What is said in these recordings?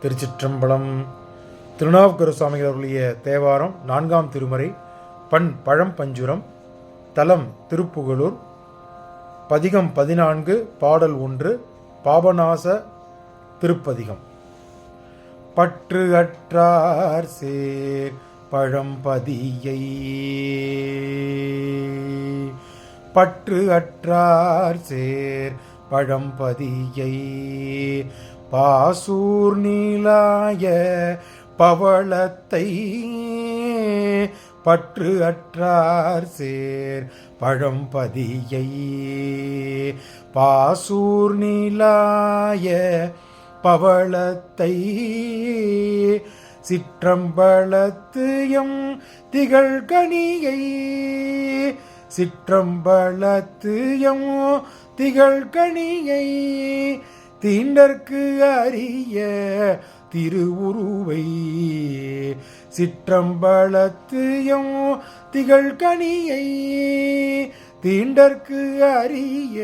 திருச்சிற்றம்பலம். திருநாவுக்கரசு சுவாமிகள் அவர்களுடைய தேவாரம் 4ஆம் திருமுறை, பண் பழம்பஞ்சுரம், தலம் திருப்புகலூர், பதிகம் 14, பாடல் 1, பாபநாச திருப்பதிகம். பற்று அற்றார் சேர் பழம்பதியை, பற்று அற்றார் சேர் பழம்பதியை, பாசூர் நீலாய பவளத்தை, பற்று அற்றார் சேர் பழம்பதியை, பாசூர் நீலாய பவளத்தை, சிற்றம்பலத்து எம் திகழ்கனியை, சிற்றம்பலத்து எம் திகழ்கனியை, தீண்டற்கு அரிய திருவுருவை, சிற்றம்பலத்து எம் திகழ்கனியை, தீண்டற்கு அரிய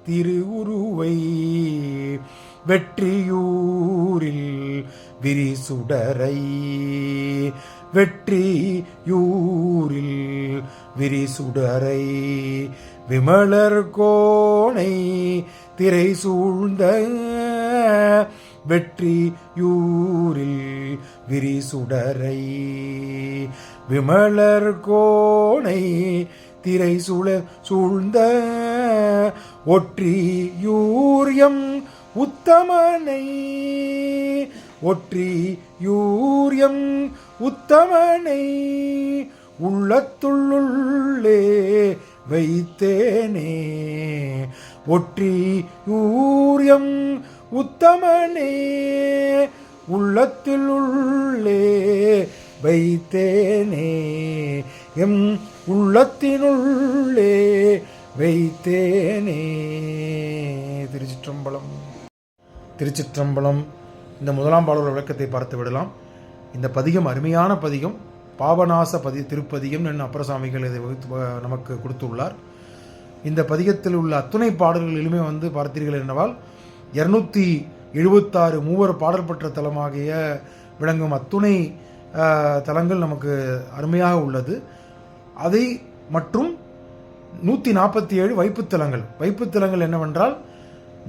திருவுருவை, வெற்றியூரில் விரிசுடரை, வெற்றியூரில் விரிசுடரை, விமலர் கோணை திரை சூழ்ந்த, வெற்றியூரில் விரிசுடரை, விமலர் கோணை திரை சூழ்ந்த, ஒற்றியூரியம் உத்தமனை, ஒற்றியூரியம் உத்தமனை, உள்ளத்துள்ளுள்ளே வைத்தேனே, ஒற்றியூரியம் உத்தமனே, உள்ளத்தில் உள்ளே வைத்தேனே, எம் உள்ளத்தினுள்ளே வைத்தேனே. திருச்சிற்றம்பலம். திருச்சிற்றம்பலம். இந்த முதலாம் பாடல் விளக்கத்தை பார்த்து விடலாம். இந்த பதிகம் அருமையான பதிகம், பாபநாச திருப்பதிகம் என்று அப்பரசாமிகள் இதை நமக்கு கொடுத்துள்ளார். இந்த பதிகத்தில் உள்ள அத்துணை பாடல்களிலுமே பார்த்தீர்கள் என்னவால் 276 மூவர் பாடல் பெற்ற தலமாகிய விளங்கும் அத்துணை தலங்கள் நமக்கு அருமையாக உள்ளது. அதை மற்றும் 147 வைப்புத்தலங்கள். வைப்புத்தலங்கள் என்னவென்றால்,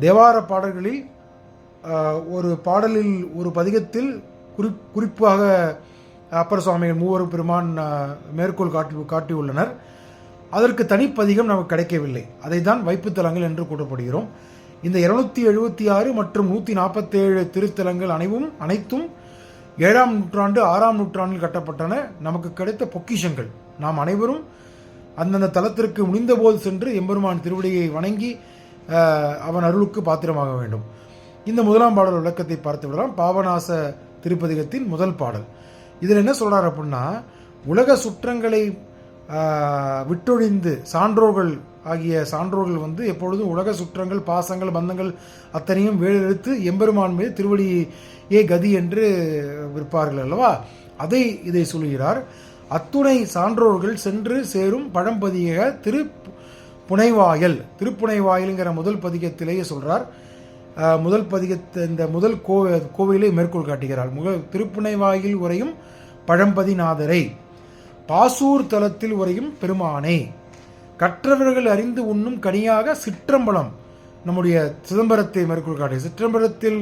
தேவார பாடல்களில் ஒரு பாடலில் ஒரு பதிகத்தில் குறிப்பாக அப்பர் சுவாமிகள் மூவரும் பெருமான் மேற்கோள் காட்டியுள்ளனர். அதற்கு தனிப்பதிகம் நமக்கு கிடைக்கவில்லை. அதை தான் வைப்புத்தலங்கள் என்று கூறப்படுகிறோம். இந்த 276 மற்றும் 147 திருத்தலங்கள் அனைத்தும் 7ஆம் நூற்றாண்டு 6ஆம் நூற்றாண்டில் கட்டப்பட்டன. நமக்கு கிடைத்த பொக்கிஷங்கள். நாம் அனைவரும் அந்தந்த தலத்திற்கு முடிந்தபோது சென்று எம்பெருமான் திருவடியை வணங்கி அவன் அருளுக்கு பாத்திரமாக வேண்டும். இந்த முதலாம் பாடல் விளக்கத்தை பார்த்து விடலாம். பாபநாச திருப்பதிகத்தின் முதல் பாடல். இதில் என்ன சொல்றார் அப்படின்னா, உலக சுற்றங்களை விட்டொழிந்து சான்றோர்கள் ஆகிய சான்றோர்கள் எப்பொழுதும் உலக சுற்றங்கள், பாசங்கள், பந்தங்கள் அத்தனையும் வேலெடுத்து எம்பெருமான் மீது திருவடியே கதி என்று விற்பார்கள் அல்லவா. இதை சொல்கிறார். அத்துணை சான்றோர்கள் சென்று சேரும் பழம்பதிக திருப்புனைவாயல். திருப்புனைவாயல்ங்கிற முதல் பதிகத்திலேயே சொல்றார். முதல் பதிகத்தை இந்த முதல் கோவிலை மேற்கோள் காட்டுகிறார். திருப்புனைவாயில் உரையும் பழம்பதிநாதரை, பாசூர் தலத்தில் உரையும் பெருமானை, கற்றவர்கள் அறிந்து உண்ணும் கனியாக சிற்றம்பலம், நம்முடைய சிதம்பரத்தை மேற்கோள் காட்டு, சிற்றம்பலத்தில்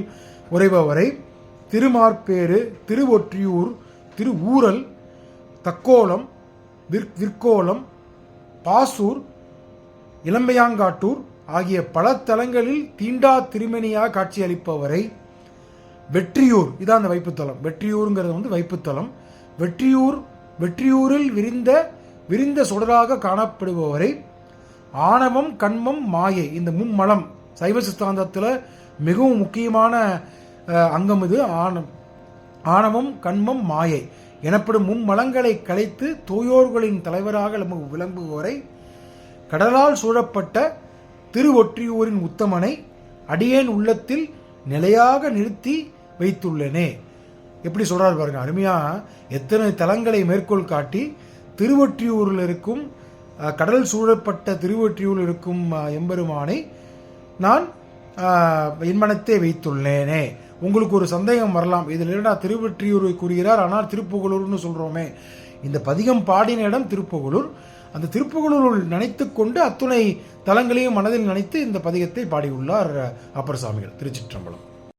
உரைபவரை, திருமார்பேறு, திருவொற்றியூர், திருவூரல், தக்கோலம், விற்கோலம், பாசூர், இளம்பையாங்காட்டூர் ஆகிய பல தலங்களில் தீண்டா திருமணியாக காட்சியளிப்பவரை, வெற்றியூர், இதான் அந்த வைப்புத்தலம். வெற்றியூருங்கிறது வைப்புத்தலம். வெற்றியூரில் விரிந்த சுடராக காணப்படுபவரை, ஆணவம், கண்மம், மாயை, இந்த மும்மலம் சைவ சித்தாந்தத்தில் மிகவும் முக்கியமான அங்கம் இது. ஆணவம், கண்மம், மாயை எனப்படும் மும்மலங்களை கலைத்து தூயோர்களின் தலைவராக விளங்குபவரை, கடலால் சூழப்பட்ட திருவொற்றியூரின் உத்தமனை அடியேன் உள்ளத்தில் நிலையாக நிறுத்தி வைத்துள்ளனே. எப்படி சொல்றாரு பாருங்க, அருமையா எத்தனை தலங்களை மேற்கோள் காட்டி திருவொற்றியூரில் இருக்கும் கடல் சூழப்பட்ட திருவொற்றியூரில் இருக்கும் எம்பெருமானை நான் என் மனத்தை வைத்துள்ளேனே, உங்களுக்கு ஒரு சந்தேகம் வரலாம், இதில் என்னடா திருவெற்றியூர் கூறுகிறார் ஆனால் திருப்புகலூர்னு சொல்கிறோமே. இந்த பதிகம் பாடின இடம் திருப்புகலூர். அந்த திருப்புகலூருள் நினைத்து கொண்டு அத்துணை தலங்களையும் மனதில் நினைத்து இந்த பதிகத்தை பாடியுள்ளார் அப்பர் சுவாமிகள். திருச்சிற்றம்பலம்.